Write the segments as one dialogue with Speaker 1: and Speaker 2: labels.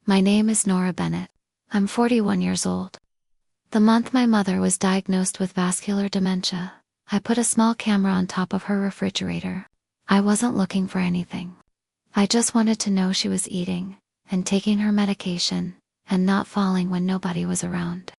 Speaker 1: My name is Nora Bennett. I'm 41 years old. The month my mother was diagnosed with vascular dementia, I put a small camera on top of her refrigerator. I wasn't looking for anything. I just wanted to know she was eating and taking her medication and not falling when nobody was around.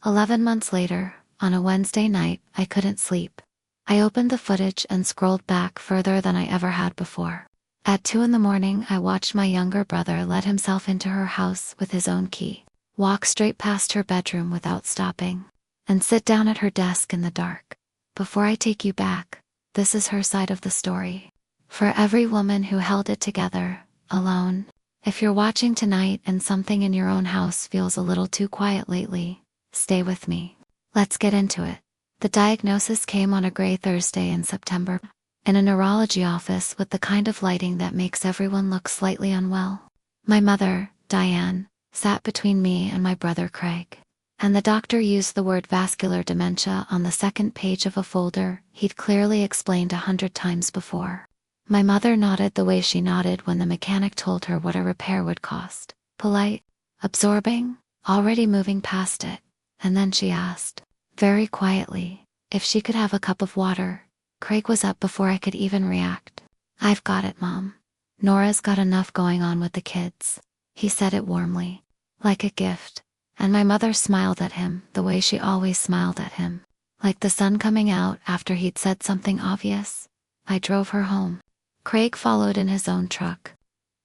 Speaker 1: 11 months later, on a Wednesday night, I couldn't sleep. I opened the footage and scrolled back further than I ever had before. At 2 in the morning, I watched my younger brother let himself into her house with his own key, walk straight past her bedroom without stopping, and sit down at her desk in the dark. Before I take you back, this is her side of the story. For every woman who held it together, alone, if you're watching tonight and something in your own house feels a little too quiet lately, stay with me. Let's get into it. The diagnosis came on a gray Thursday in September, in a neurology office with the kind of lighting that makes everyone look slightly unwell. My mother, Diane, sat between me and my brother Craig, and the doctor used the word vascular dementia on the second page of a folder he'd clearly explained 100 times before. My mother nodded the way she nodded when the mechanic told her what a repair would cost. Polite, absorbing, already moving past it, and then she asked, very quietly, if she could have a cup of water. Craig was up before I could even react. I've got it, Mom. Nora's got enough going on with the kids. He said it warmly, like a gift, and my mother smiled at him the way she always smiled at him, like the sun coming out after he'd said something obvious. I drove her home. Craig followed in his own truck.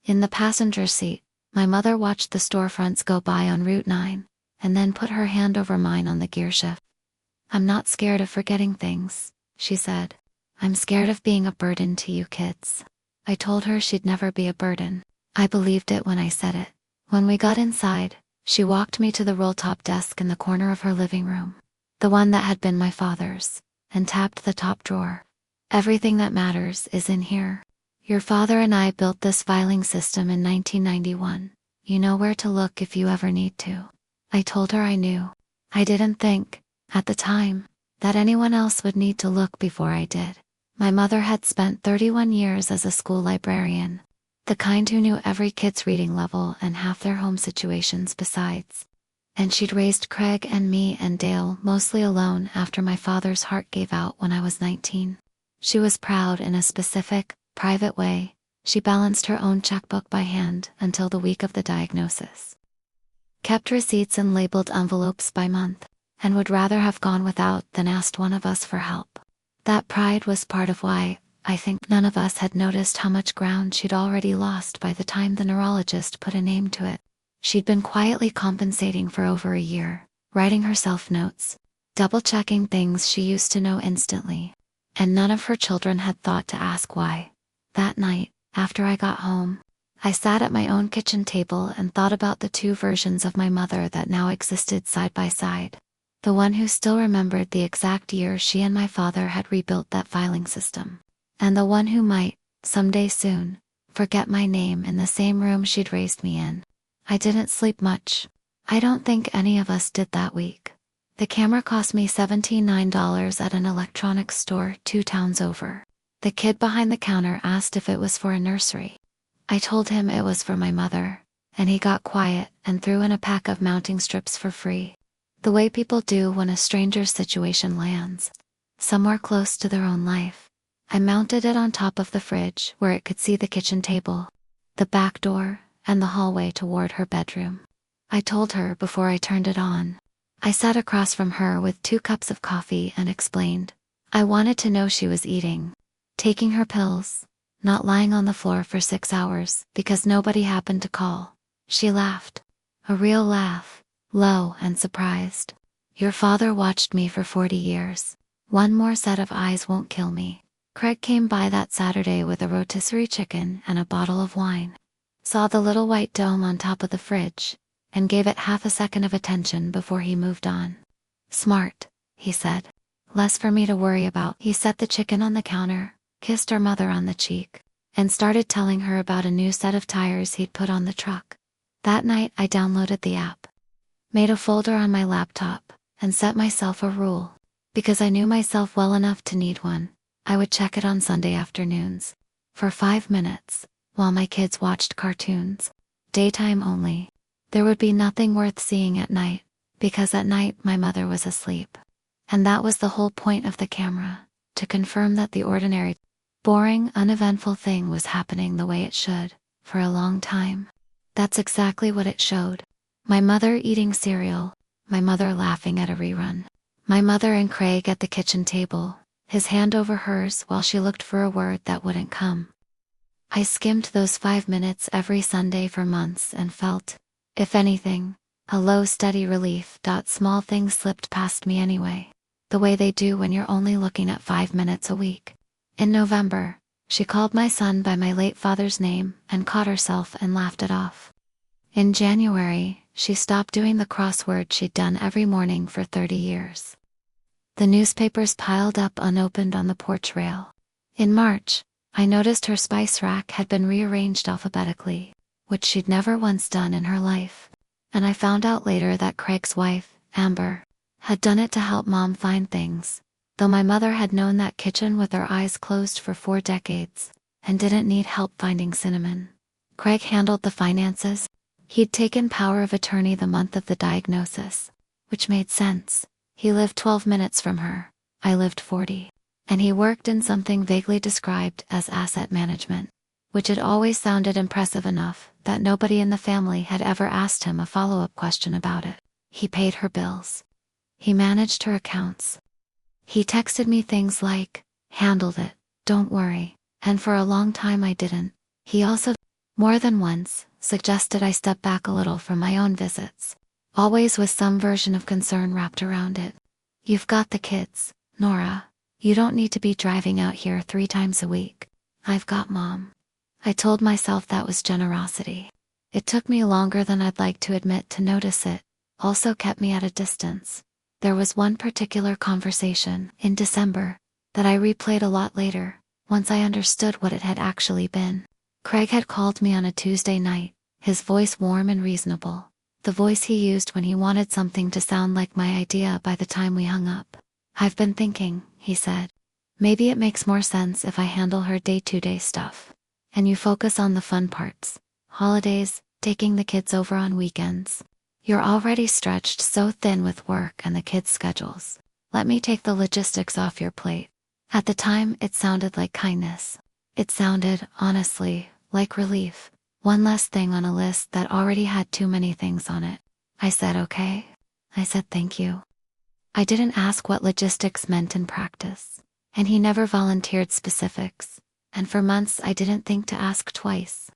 Speaker 1: In the passenger seat, my mother watched the storefronts go by on Route 9, and then put her hand over mine on the gear shift. I'm not scared of forgetting things, she said. I'm scared of being a burden to you kids. I told her she'd never be a burden. I believed it when I said it. When we got inside, she walked me to the roll-top desk in the corner of her living room, the one that had been my father's, and tapped the top drawer. Everything that matters is in here. Your father and I built this filing system in 1991. You know where to look if you ever need to. I told her I knew. I didn't think, at the time, that anyone else would need to look before I did. My mother had spent 31 years as a school librarian, the kind who knew every kid's reading level and half their home situations besides. And she'd raised Craig and me and Dale mostly alone after my father's heart gave out when I was 19. She was proud in a specific, private way. She balanced her own checkbook by hand until the week of the diagnosis. Kept receipts and labeled envelopes by month, and would rather have gone without than asked one of us for help. That pride was part of why, I think, none of us had noticed how much ground she'd already lost by the time the neurologist put a name to it. She'd been quietly compensating for over a year, writing herself notes, double-checking things she used to know instantly, and none of her children had thought to ask why. That night, after I got home, I sat at my own kitchen table and thought about the two versions of my mother that now existed side by side. The one who still remembered the exact year she and my father had rebuilt that filing system, and the one who might, someday soon, forget my name in the same room she'd raised me in. I didn't sleep much. I don't think any of us did that week. The camera cost me $79 at an electronics store 2 towns over. The kid behind the counter asked if it was for a nursery. I told him it was for my mother, and he got quiet and threw in a pack of mounting strips for free. The way people do when a stranger's situation lands somewhere close to their own life. I mounted it on top of the fridge where it could see the kitchen table, the back door, and the hallway toward her bedroom. I told her before I turned it on. I sat across from her with 2 cups of coffee and explained. I wanted to know she was eating, taking her pills, not lying on the floor for 6 hours because nobody happened to call. She laughed. A real laugh. Low and surprised. Your father watched me for 40 years. One more set of eyes won't kill me. Craig came by that Saturday with a rotisserie chicken and a bottle of wine. Saw the little white dome on top of the fridge, and gave it half a second of attention before he moved on. Smart, he said. Less for me to worry about. He set the chicken on the counter, kissed our mother on the cheek, and started telling her about a new set of tires he'd put on the truck. That night I downloaded the app, made a folder on my laptop, and set myself a rule. Because I knew myself well enough to need one, I would check it on Sunday afternoons. For 5 minutes, while my kids watched cartoons. Daytime only. There would be nothing worth seeing at night, because at night my mother was asleep. And that was the whole point of the camera, to confirm that the ordinary, boring, uneventful thing was happening the way it should, for a long time. That's exactly what it showed. My mother eating cereal, my mother laughing at a rerun. My mother and Craig at the kitchen table, his hand over hers while she looked for a word that wouldn't come. I skimmed those 5 minutes every Sunday for months and felt, if anything, a low steady relief. Small things slipped past me anyway, the way they do when you're only looking at 5 minutes a week. In November, she called my son by my late father's name and caught herself and laughed it off. In January, she stopped doing the crossword she'd done every morning for 30 years. The newspapers piled up unopened on the porch rail. In March, I noticed her spice rack had been rearranged alphabetically, which she'd never once done in her life. And I found out later that Craig's wife, Amber, had done it to help Mom find things, though my mother had known that kitchen with her eyes closed for 4 decades, and didn't need help finding cinnamon. Craig handled the finances. He'd taken power of attorney the month of the diagnosis, which made sense. He lived 12 minutes from her, I lived 40. And he worked in something vaguely described as asset management, which had always sounded impressive enough that nobody in the family had ever asked him a follow-up question about it. He paid her bills. He managed her accounts. He texted me things like, "Handled it, don't worry," and for a long time I didn't. He also, more than once, suggested I step back a little from my own visits, always with some version of concern wrapped around it. "You've got the kids, Nora. You don't need to be driving out here 3 times a week. I've got Mom." I told myself that was generosity. It took me longer than I'd like to admit to notice it, also kept me at a distance. There was one particular conversation, in December, that I replayed a lot later, once I understood what it had actually been. Craig had called me on a Tuesday night, his voice warm and reasonable, the voice he used when he wanted something to sound like my idea by the time we hung up. "I've been thinking," he said. "Maybe it makes more sense if I handle her day-to-day stuff. And you focus on the fun parts. Holidays, taking the kids over on weekends. You're already stretched so thin with work and the kids' schedules. Let me take the logistics off your plate." At the time, it sounded like kindness. It sounded, honestly, like relief. One less thing on a list that already had too many things on it. I said okay. I said thank you. I didn't ask what logistics meant in practice, and he never volunteered specifics, and for months I didn't think to ask twice.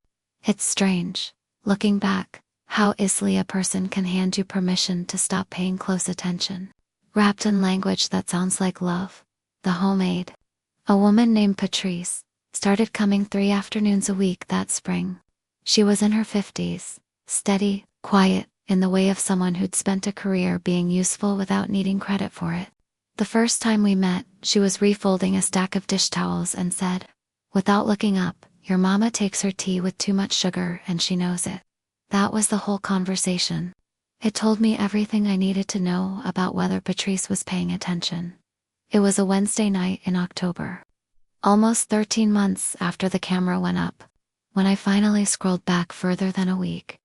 Speaker 1: It's strange, looking back, how easily a person can hand you permission to stop paying close attention. Wrapped in language that sounds like love. The homemade. A woman named Patrice started coming 3 afternoons a week that spring. She was in her 50s, steady, quiet, in the way of someone who'd spent a career being useful without needing credit for it. The first time we met, she was refolding a stack of dish towels and said, without looking up, "Your mama takes her tea with too much sugar and she knows it." That was the whole conversation. It told me everything I needed to know about whether Patrice was paying attention. It was a Wednesday night in October. Almost 13 months after the camera went up, when I finally scrolled back further than a week.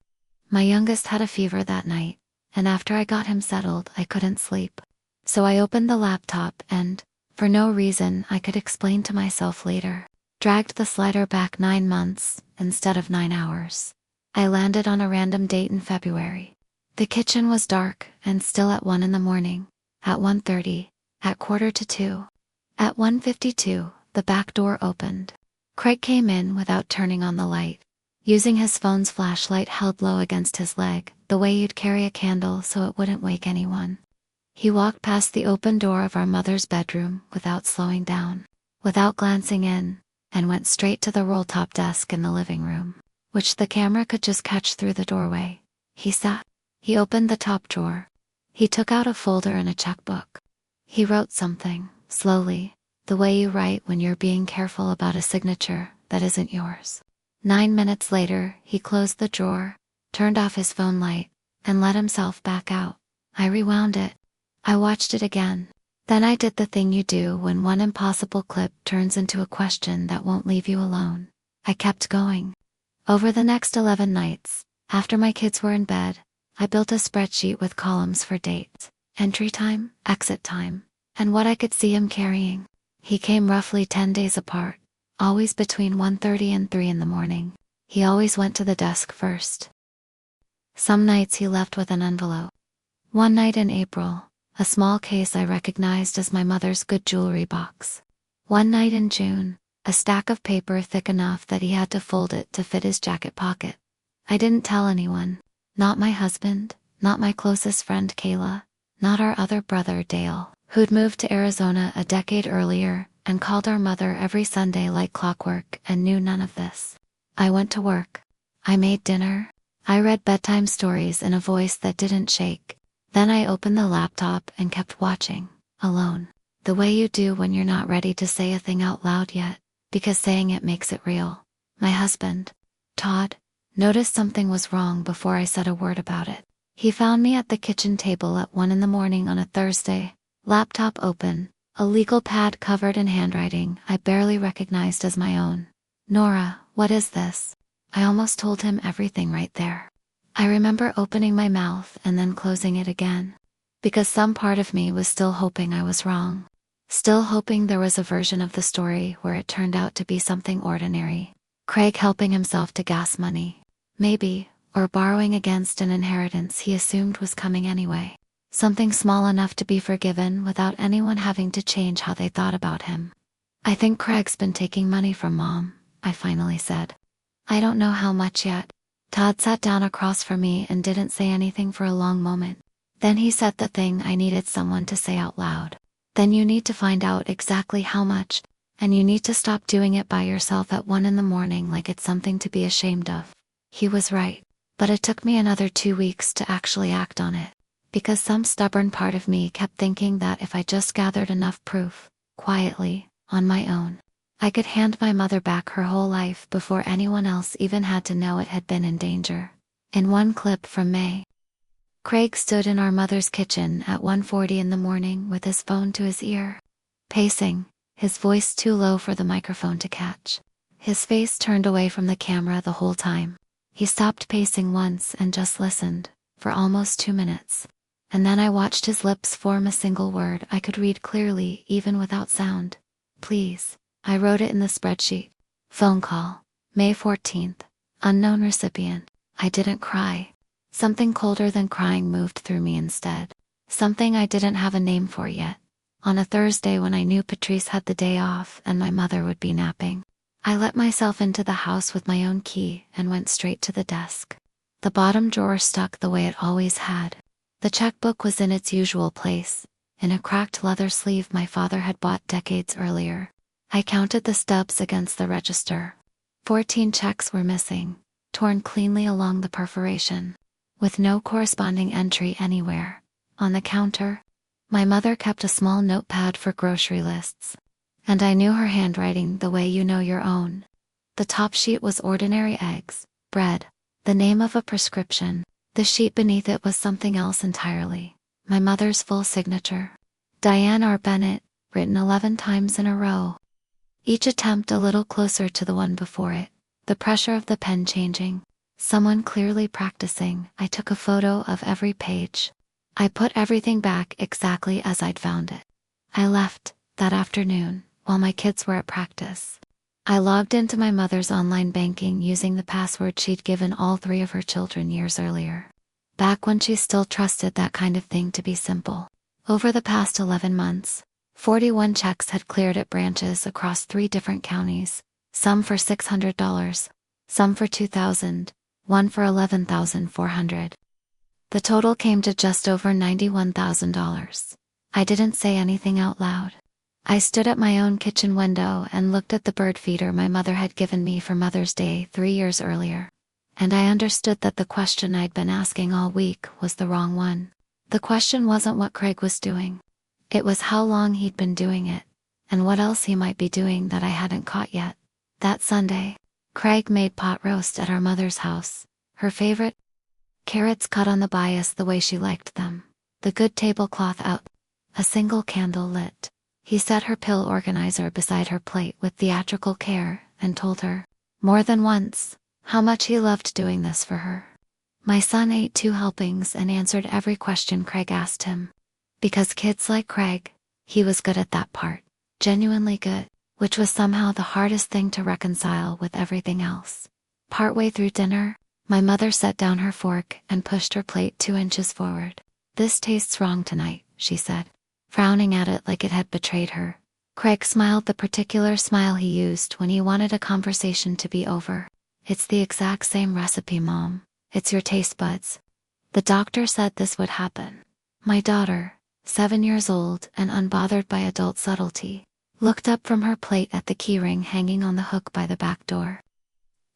Speaker 1: My youngest had a fever that night, and after I got him settled, I couldn't sleep. So I opened the laptop and, for no reason I could explain to myself later, dragged the slider back 9 months, instead of 9 hours. I landed on a random date in February. The kitchen was dark and still at 1 in the morning, at 1:30, at 1:45. At 1:52, the back door opened. Craig came in without turning on the light, using his phone's flashlight held low against his leg, the way you'd carry a candle so it wouldn't wake anyone. He walked past the open door of our mother's bedroom without slowing down, without glancing in, and went straight to the roll-top desk in the living room, which the camera could just catch through the doorway. He sat. He opened the top drawer. He took out a folder and a checkbook. He wrote something, slowly, the way you write when you're being careful about a signature that isn't yours. 9 minutes later, he closed the drawer, turned off his phone light, and let himself back out. I rewound it. I watched it again. Then I did the thing you do when one impossible clip turns into a question that won't leave you alone. I kept going. Over the next 11 nights, After my kids were in bed, I built a spreadsheet with columns for dates, entry time, exit time, and what I could see him carrying. He came roughly 10 days apart, always between 1:30 and 3 in the morning. He always went to the desk first. Some nights he left with an envelope. One night in April, a small case I recognized as my mother's good jewelry box. One night in June, a stack of paper thick enough that he had to fold it to fit his jacket pocket. I didn't tell anyone, not my husband, not my closest friend Kayla, not our other brother Dale, who'd moved to Arizona a decade earlier and called our mother every Sunday like clockwork and knew none of this. I went to work. I made dinner. I read bedtime stories in a voice that didn't shake. Then I opened the laptop and kept watching, alone, the way you do when you're not ready to say a thing out loud yet, because saying it makes it real. My husband, Todd, noticed something was wrong before I said a word about it. He found me at the kitchen table at 1 in the morning on a Thursday, laptop open, a legal pad covered in handwriting I barely recognized as my own. "Nora, what is this?" I almost told him everything right there. I remember opening my mouth and then closing it again, because some part of me was still hoping I was wrong. Still hoping there was a version of the story where it turned out to be something ordinary. Craig helping himself to gas money, maybe, or borrowing against an inheritance he assumed was coming anyway. Something small enough to be forgiven without anyone having to change how they thought about him. "I think Craig's been taking money from Mom," I finally said. "I don't know how much yet." Todd sat down across from me and didn't say anything for a long moment. Then he said the thing I needed someone to say out loud. "Then you need to find out exactly how much, and you need to stop doing it by yourself at 1 in the morning like it's something to be ashamed of." He was right, but it took me another 2 weeks to actually act on it, because some stubborn part of me kept thinking that if I just gathered enough proof, quietly, on my own, I could hand my mother back her whole life before anyone else even had to know it had been in danger. In one clip from May, Craig stood in our mother's kitchen at 1:40 in the morning with his phone to his ear, pacing, his voice too low for the microphone to catch. His face turned away from the camera the whole time. He stopped pacing once and just listened, for almost 2 minutes. And then I watched his lips form a single word I could read clearly even without sound. "Please." I wrote it in the spreadsheet. Phone call, May 14th, unknown recipient. I didn't cry. Something colder than crying moved through me instead. Something I didn't have a name for yet. On a Thursday when I knew Patrice had the day off and my mother would be napping, I let myself into the house with my own key and went straight to the desk. The bottom drawer stuck the way it always had. The checkbook was in its usual place, in a cracked leather sleeve my father had bought decades earlier. I counted the stubs against the register. 14 checks were missing, torn cleanly along the perforation, with no corresponding entry anywhere. On the counter, my mother kept a small notepad for grocery lists, and I knew her handwriting the way you know your own. The top sheet was ordinary eggs, bread, the name of a prescription. The sheet beneath it was something else entirely. My mother's full signature. Diane R. Bennett, written 11 times in a row. Each attempt a little closer to the one before it, the pressure of the pen changing. Someone clearly practicing. I took a photo of every page. I put everything back exactly as I'd found it. I left, that afternoon, while my kids were at practice. I logged into my mother's online banking using the password she'd given all 3 of her children years earlier. Back when she still trusted that kind of thing to be simple. Over the past 11 months, 41 checks had cleared at branches across 3 different counties, some for $600, some for $2,000, one for $11,400. The total came to just over $91,000. I didn't say anything out loud. I stood at my own kitchen window and looked at the bird feeder my mother had given me for Mother's Day 3 years earlier. And I understood that the question I'd been asking all week was the wrong one. The question wasn't what Craig was doing. It was how long he'd been doing it, and what else he might be doing that I hadn't caught yet. That Sunday, Craig made pot roast at our mother's house, her favorite. Carrots cut on the bias the way she liked them. The good tablecloth out. A single candle lit. He set her pill organizer beside her plate with theatrical care and told her, more than once, how much he loved doing this for her. My son ate 2 helpings and answered every question Craig asked him. Because kids like Craig, he was good at that part. Genuinely good, which was somehow the hardest thing to reconcile with everything else. Partway through dinner, my mother set down her fork and pushed her plate 2 inches forward. "This tastes wrong tonight," she said, frowning at it like it had betrayed her. Craig smiled the particular smile he used when he wanted a conversation to be over. "It's the exact same recipe, Mom. It's your taste buds." The doctor said this would happen. My daughter, 7 years old and unbothered by adult subtlety, looked up from her plate at the keyring hanging on the hook by the back door.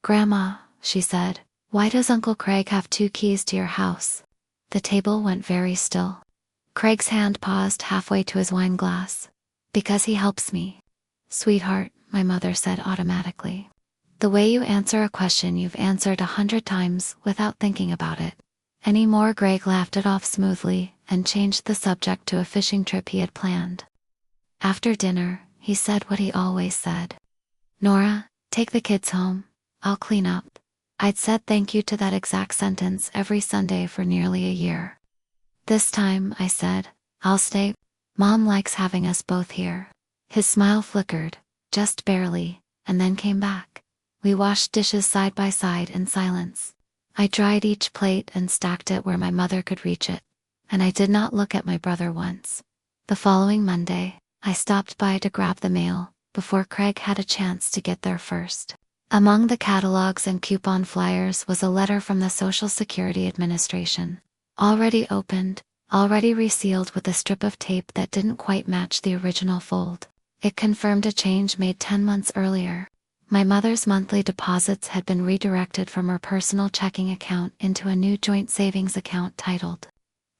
Speaker 1: "Grandma," she said, "why does Uncle Craig have 2 keys to your house?" The table went very still. Craig's hand paused halfway to his wine glass. "Because he helps me." "Sweetheart," my mother said automatically. "The way you answer a question you've answered 100 times without thinking about it." Any more? Greg laughed it off smoothly and changed the subject to a fishing trip he had planned. After dinner, he said what he always said. "Nora, take the kids home. I'll clean up." I'd said thank you to that exact sentence every Sunday for nearly a year. "This time," I said, "I'll stay. Mom likes having us both here." His smile flickered, just barely, and then came back. We washed dishes side by side in silence. I dried each plate and stacked it where my mother could reach it, and I did not look at my brother once. The following Monday, I stopped by to grab the mail, before Craig had a chance to get there first. Among the catalogs and coupon flyers was a letter from the Social Security Administration. Already opened, already resealed with a strip of tape that didn't quite match the original fold. It confirmed a change made 10 months earlier. My mother's monthly deposits had been redirected from her personal checking account into a new joint savings account titled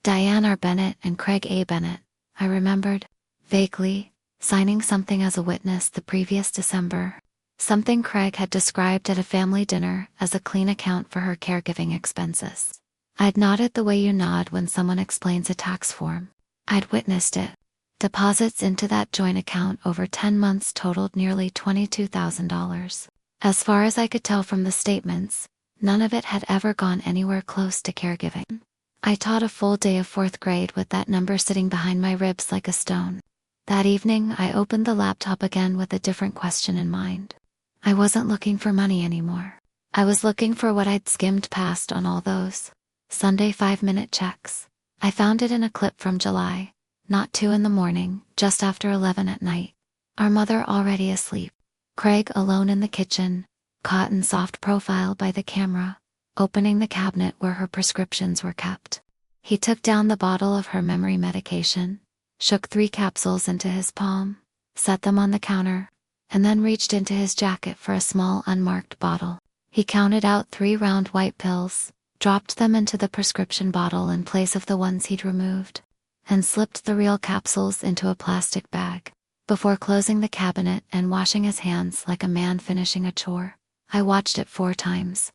Speaker 1: Diane R. Bennett and Craig A. Bennett. I remembered, vaguely, signing something as a witness the previous December. Something Craig had described at a family dinner as a clean account for her caregiving expenses. I'd nodded the way you nod when someone explains a tax form. I'd witnessed it. Deposits into that joint account over 10 months totaled nearly $22,000. As far as I could tell from the statements, none of it had ever gone anywhere close to caregiving. I taught a full day of 4th grade with that number sitting behind my ribs like a stone. That evening, I opened the laptop again with a different question in mind. I wasn't looking for money anymore. I was looking for what I'd skimmed past on all those Sunday 5-minute checks. I found it in a clip from July. Not 2 in the morning, just after 11 at night. Our mother already asleep. Craig alone in the kitchen, caught in soft profile by the camera, opening the cabinet where her prescriptions were kept. He took down the bottle of her memory medication, shook 3 capsules into his palm, set them on the counter, and then reached into his jacket for a small unmarked bottle. He counted out 3 round white pills, dropped them into the prescription bottle in place of the ones he'd removed, and slipped the real capsules into a plastic bag. Before closing the cabinet and washing his hands like a man finishing a chore, I watched it 4 times.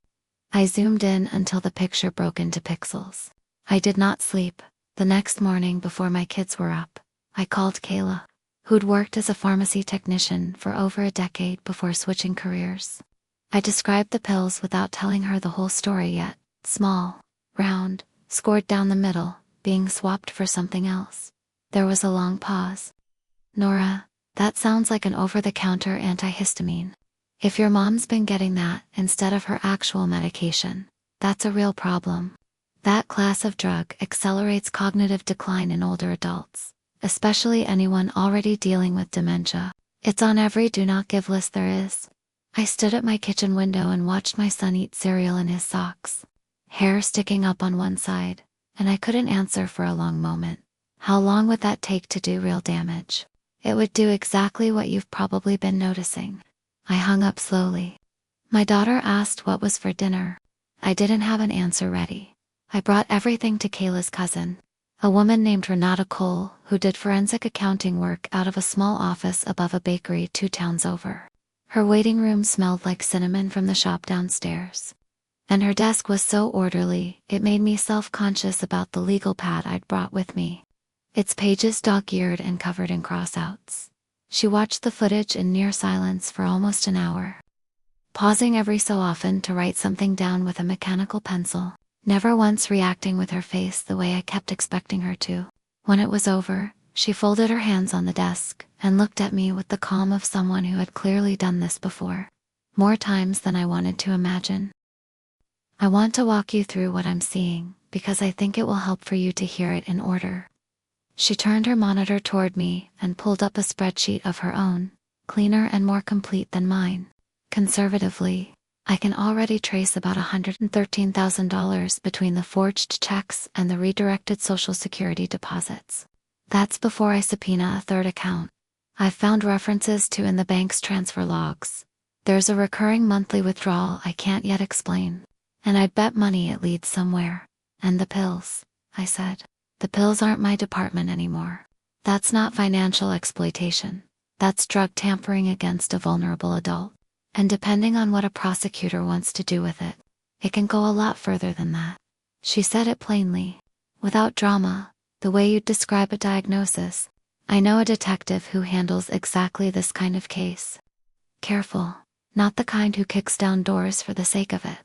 Speaker 1: I zoomed in until the picture broke into pixels. I did not sleep. The next morning before my kids were up, I called Kayla, who'd worked as a pharmacy technician for over a decade before switching careers. I described the pills without telling her the whole story yet. Small, round, scored down the middle, being swapped for something else. There was a long pause. "Nora, that sounds like an over-the-counter antihistamine. If your mom's been getting that instead of her actual medication, that's a real problem. That class of drug accelerates cognitive decline in older adults, especially anyone already dealing with dementia. It's on every do not give list there is." I stood at my kitchen window and watched my son eat cereal in his socks, hair sticking up on one side, and I couldn't answer for a long moment. How long would that take to do real damage? It would do exactly what you've probably been noticing. I hung up slowly. My daughter asked what was for dinner. I didn't have an answer ready. I brought everything to Kayla's cousin, a woman named Renata Cole, who did forensic accounting work out of a small office above a bakery 2 towns over. Her waiting room smelled like cinnamon from the shop downstairs, and her desk was so orderly it made me self-conscious about the legal pad I'd brought with me, its pages dog-eared and covered in crossouts. She watched the footage in near silence for almost an hour, pausing every so often to write something down with a mechanical pencil. never once reacting with her face the way I kept expecting her to. When it was over, she folded her hands on the desk and looked at me with the calm of someone who had clearly done this before, more times than I wanted to imagine. I want to walk you through what I'm seeing, because I think it will help for you to hear it in order. She turned her monitor toward me and pulled up a spreadsheet of her own, cleaner and more complete than mine. Conservatively, I can already trace about $113,000 between the forged checks and the redirected Social Security deposits. That's before I subpoena a third account I've found references to in the bank's transfer logs. There's a recurring monthly withdrawal I can't yet explain, and I'd bet money it leads somewhere. And the pills, I said. The pills aren't my department anymore. That's not financial exploitation. That's drug tampering against a vulnerable adult. And depending on what a prosecutor wants to do with it, it can go a lot further than that. She said it plainly, without drama, the way you'd describe a diagnosis. I know a detective who handles exactly this kind of case. Careful, not the kind who kicks down doors for the sake of it.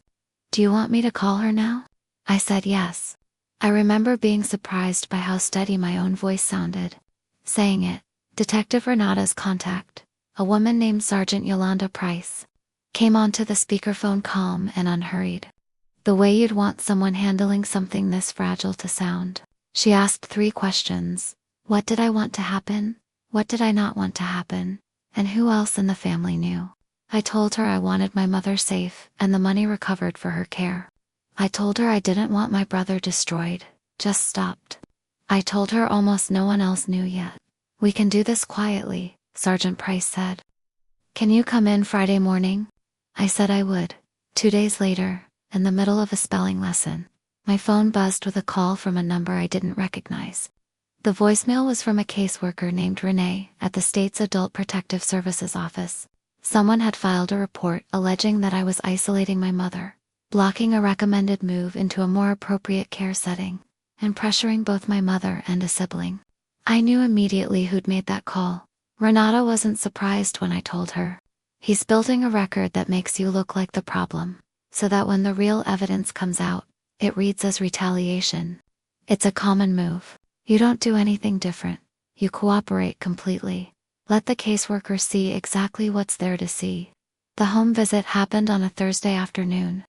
Speaker 1: Do you want me to call her now? I said yes. I remember being surprised by how steady my own voice sounded. Saying it, Detective Renata's contact, a woman named Sergeant Yolanda Price, came onto the speakerphone calm and unhurried. The way you'd want someone handling something this fragile to sound. She asked 3 questions. What did I want to happen? What did I not want to happen? And who else in the family knew? I told her I wanted my mother safe and the money recovered for her care. I told her I didn't want my brother destroyed, just stopped. I told her almost no one else knew yet. We can do this quietly, Sergeant Price said. Can you come in Friday morning? I said I would. 2 days later, in the middle of a spelling lesson, my phone buzzed with a call from a number I didn't recognize. The voicemail was from a caseworker named Renee at the state's Adult Protective Services office. Someone had filed a report alleging that I was isolating my mother, blocking a recommended move into a more appropriate care setting, and pressuring both my mother and a sibling. I knew immediately who'd made that call. Renata wasn't surprised when I told her. He's building a record that makes you look like the problem, so that when the real evidence comes out, it reads as retaliation. It's a common move. You don't do anything different. You cooperate completely. Let the caseworker see exactly what's there to see. The home visit happened on a Thursday afternoon.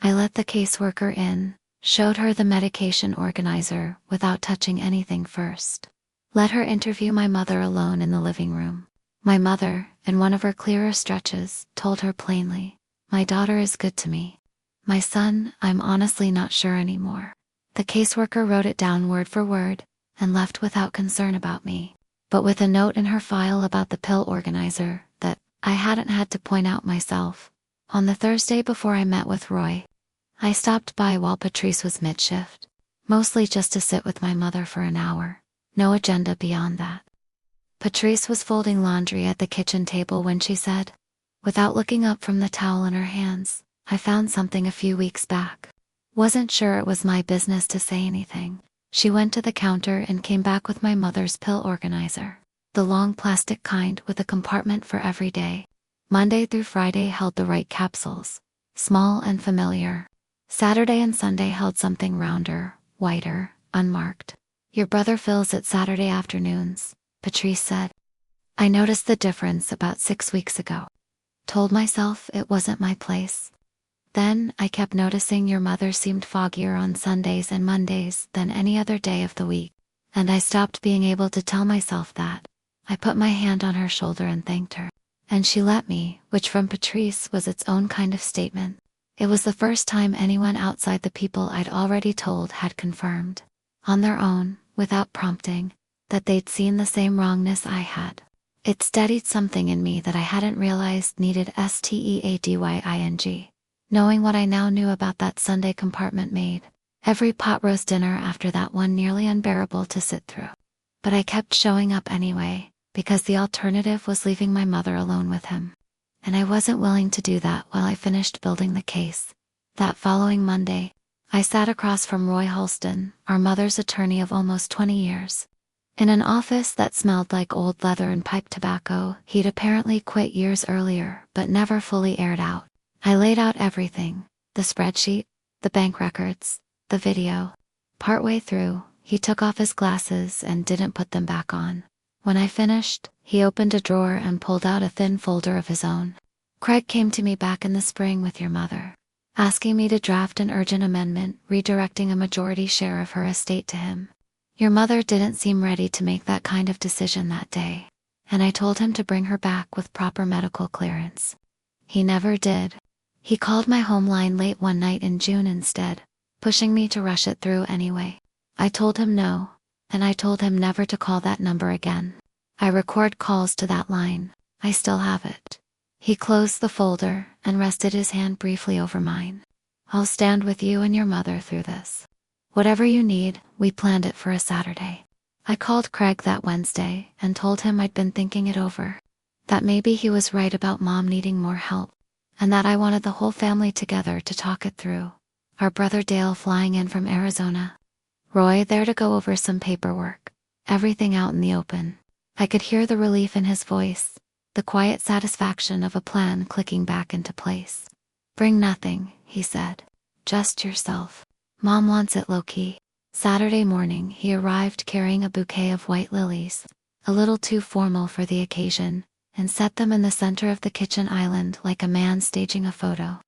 Speaker 1: I let the caseworker in, showed her the medication organizer without touching anything first. Let her interview my mother alone in the living room. My mother, in one of her clearer stretches, told her plainly, "My daughter is good to me. My son, I'm honestly not sure anymore." The caseworker wrote it down word for word, and left without concern about me, but with a note in her file about the pill organizer that I hadn't had to point out myself. On the Thursday before I met with Roy, I stopped by while Patrice was mid-shift, mostly just to sit with my mother for an hour. No agenda beyond that. Patrice was folding laundry at the kitchen table when she said, without looking up from the towel in her hands, "I found something a few weeks back." Wasn't sure it was my business to say anything. She went to the counter and came back with my mother's pill organizer, the long plastic kind with a compartment for every day. Monday through Friday held the right capsules, small and familiar. Saturday and Sunday held something rounder, whiter, unmarked. "Your brother fills it Saturday afternoons," Patrice said. I noticed the difference about 6 weeks ago. Told myself it wasn't my place. Then I kept noticing your mother seemed foggier on Sundays and Mondays than any other day of the week, and I stopped being able to tell myself that. I put my hand on her shoulder and thanked her. And she let me, which from Patrice was its own kind of statement. It was the first time anyone outside the people I'd already told had confirmed, on their own, without prompting, that they'd seen the same wrongness I had. It steadied something in me that I hadn't realized needed steadying. Knowing what I now knew about that Sunday compartment made every pot roast dinner after that one nearly unbearable to sit through. But I kept showing up anyway, because the alternative was leaving my mother alone with him. And I wasn't willing to do that while I finished building the case. That following Monday, I sat across from Roy Holston, our mother's attorney of almost 20 years. In an office that smelled like old leather and pipe tobacco he'd apparently quit years earlier but never fully aired out. I laid out everything, the spreadsheet, the bank records, the video. Partway through, he took off his glasses and didn't put them back on. When I finished, he opened a drawer and pulled out a thin folder of his own. Craig came to me back in the spring with your mother, asking me to draft an urgent amendment redirecting a majority share of her estate to him. Your mother didn't seem ready to make that kind of decision that day, and I told him to bring her back with proper medical clearance. He never did. He called my home line late one night in June instead, pushing me to rush it through anyway. I told him no, and I told him never to call that number again. I record calls to that line. I still have it. He closed the folder and rested his hand briefly over mine. I'll stand with you and your mother through this. Whatever you need, we planned it for a Saturday. I called Craig that Wednesday and told him I'd been thinking it over. That maybe he was right about Mom needing more help, and that I wanted the whole family together to talk it through. Our brother Dale flying in from Arizona. Roy there to go over some paperwork. Everything out in the open. I could hear the relief in his voice, the quiet satisfaction of a plan clicking back into place. Bring nothing, he said. Just yourself. Mom wants it low-key. Saturday morning he arrived carrying a bouquet of white lilies, a little too formal for the occasion, and set them in the center of the kitchen island like a man staging a photo.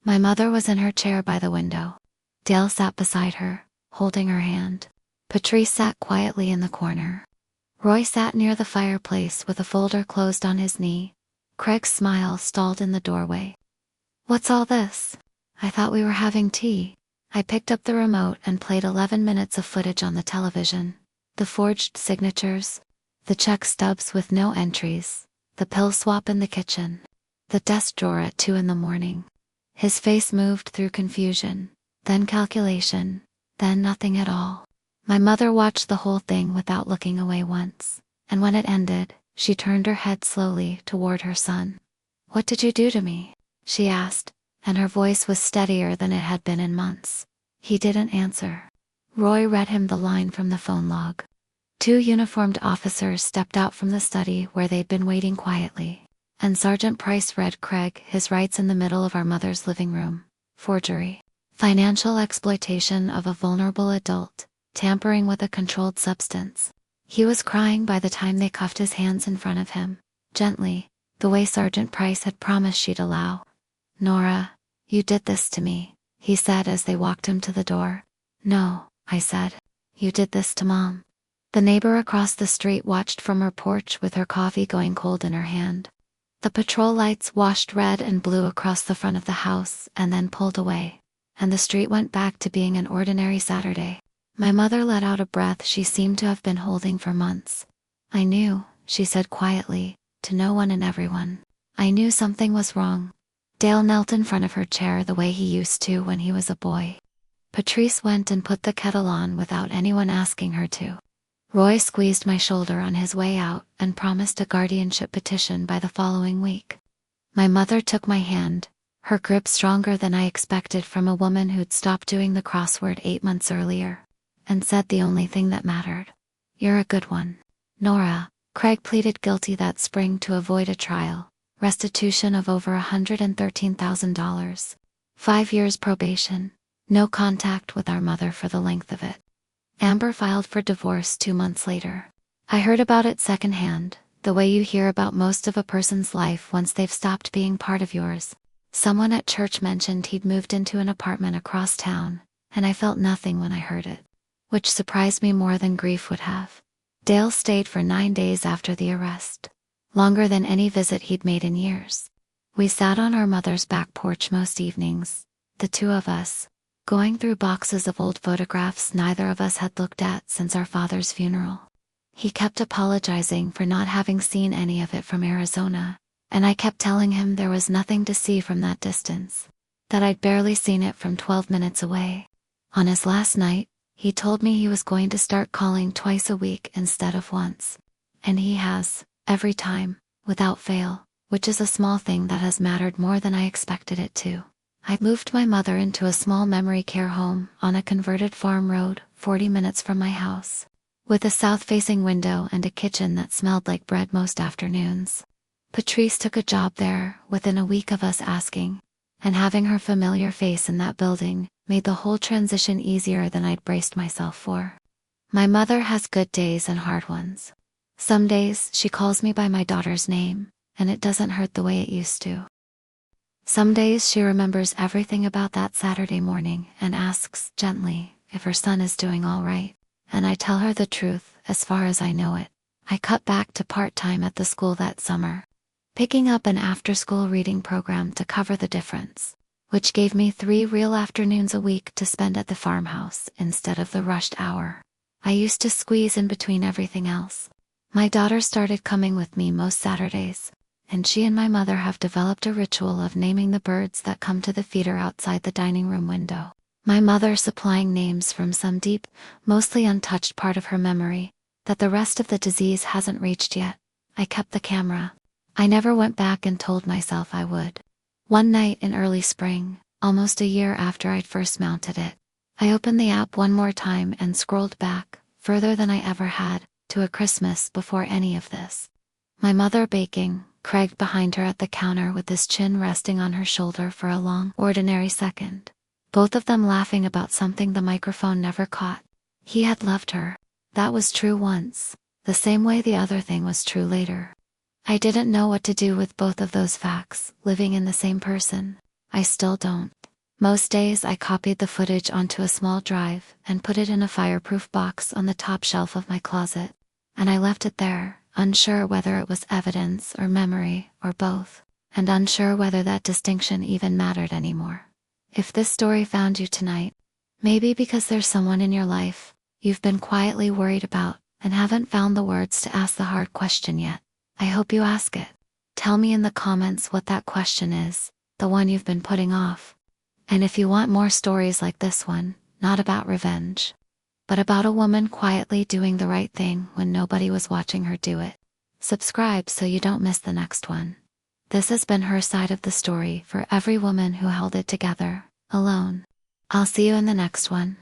Speaker 1: My mother was in her chair by the window. Dale sat beside her, holding her hand. Patrice sat quietly in the corner. Roy sat near the fireplace with a folder closed on his knee. Craig's smile stalled in the doorway. What's all this? I thought we were having tea. I picked up the remote and played 11 minutes of footage on the television. The forged signatures, the check stubs with no entries, the pill swap in the kitchen, the desk drawer at 2 in the morning. His face moved through confusion, then calculation, then nothing at all. My mother watched the whole thing without looking away once, and when it ended, she turned her head slowly toward her son. What did you do to me? She asked, and her voice was steadier than it had been in months. He didn't answer. Roy read him the line from the phone log. 2 uniformed officers stepped out from the study where they'd been waiting quietly, and Sergeant Price read Craig his rights in the middle of our mother's living room. Forgery. Financial exploitation of a vulnerable adult, tampering with a controlled substance. He was crying by the time they cuffed his hands in front of him, gently, the way Sergeant Price had promised she'd allow. Nora, you did this to me, he said as they walked him to the door. No, I said. You did this to Mom. The neighbor across the street watched from her porch with her coffee going cold in her hand. The patrol lights washed red and blue across the front of the house and then pulled away, and the street went back to being an ordinary Saturday. My mother let out a breath she seemed to have been holding for months. I knew, she said quietly, to no one and everyone. I knew something was wrong. Dale knelt in front of her chair the way he used to when he was a boy. Patrice went and put the kettle on without anyone asking her to. Roy squeezed my shoulder on his way out and promised a guardianship petition by the following week. My mother took my hand, her grip stronger than I expected from a woman who'd stopped doing the crossword 8 months earlier, and said the only thing that mattered. You're a good one. Nora. Craig pleaded guilty that spring to avoid a trial, restitution of over $113,000. 5 years probation, no contact with our mother for the length of it. Amber filed for divorce 2 months later. I heard about it secondhand, the way you hear about most of a person's life once they've stopped being part of yours. Someone at church mentioned he'd moved into an apartment across town, and I felt nothing when I heard it, which surprised me more than grief would have. Dale stayed for 9 days after the arrest, longer than any visit he'd made in years. We sat on our mother's back porch most evenings, the 2 of us, going through boxes of old photographs neither of us had looked at since our father's funeral. He kept apologizing for not having seen any of it from Arizona, and I kept telling him there was nothing to see from that distance, that I'd barely seen it from 12 minutes away. On his last night, he told me he was going to start calling twice a week instead of once. And he has, every time, without fail, which is a small thing that has mattered more than I expected it to. I moved my mother into a small memory care home on a converted farm road, 40 minutes from my house, with a south-facing window and a kitchen that smelled like bread most afternoons. Patrice took a job there within a week of us asking, and having her familiar face in that building, made the whole transition easier than I'd braced myself for. My mother has good days and hard ones. Some days she calls me by my daughter's name, and it doesn't hurt the way it used to. Some days she remembers everything about that Saturday morning and asks gently if her son is doing all right, and I tell her the truth as far as I know it. I cut back to part-time at the school that summer, picking up an after-school reading program to cover the difference, which gave me 3 real afternoons a week to spend at the farmhouse instead of the rushed hour I used to squeeze in between everything else. My daughter started coming with me most Saturdays, and she and my mother have developed a ritual of naming the birds that come to the feeder outside the dining room window. My mother supplying names from some deep, mostly untouched part of her memory that the rest of the disease hasn't reached yet. I kept the camera. I never went back and told myself I would. One night in early spring, almost a year after I'd first mounted it, I opened the app one more time and scrolled back, further than I ever had, to a Christmas before any of this. My mother baking, Craig behind her at the counter with his chin resting on her shoulder for a long, ordinary second. Both of them laughing about something the microphone never caught. He had loved her. That was true once, the same way the other thing was true later. I didn't know what to do with both of those facts, living in the same person. I still don't. Most days I copied the footage onto a small drive and put it in a fireproof box on the top shelf of my closet, and I left it there, unsure whether it was evidence or memory or both, and unsure whether that distinction even mattered anymore. If this story found you tonight, maybe because there's someone in your life you've been quietly worried about and haven't found the words to ask the hard question yet, I hope you ask it. Tell me in the comments what that question is, the one you've been putting off. And if you want more stories like this one, not about revenge, but about a woman quietly doing the right thing when nobody was watching her do it, subscribe so you don't miss the next one. This has been her side of the story for every woman who held it together, alone. I'll see you in the next one.